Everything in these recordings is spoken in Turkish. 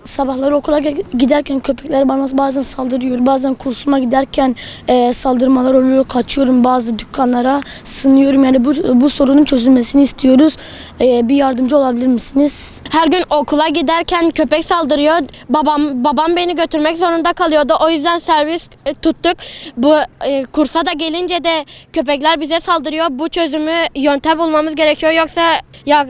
Sabahları okula giderken köpekler bana bazen saldırıyor. Bazen kursuma giderken saldırmalar oluyor. Kaçıyorum bazı dükkanlara, sığınıyorum. Yani bu sorunun çözülmesini istiyoruz. Bir yardımcı olabilir misiniz? Her gün okula giderken köpek saldırıyor. Babam beni götürmek zorunda kalıyordu. O yüzden servis tuttuk. Bu kursa da gelince de köpekler bize saldırıyor. Bu çözümü yöntem bulmamız gerekiyor. Yoksa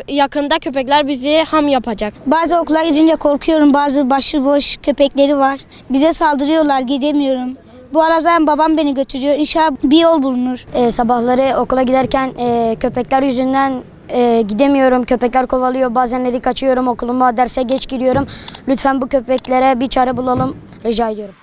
yakında köpekler bizi ham yapacak. Bazı okula gidince korkuyorum. Bazı başıboş köpekleri var. Bize saldırıyorlar, gidemiyorum. Bu arada babam beni götürüyor. İnşallah bir yol bulunur. Sabahları okula giderken köpekler yüzünden gidemiyorum. Köpekler kovalıyor. Bazenleri kaçıyorum okuluma. Derse geç giriyorum. Lütfen bu köpeklere bir çare bulalım. Rica ediyorum.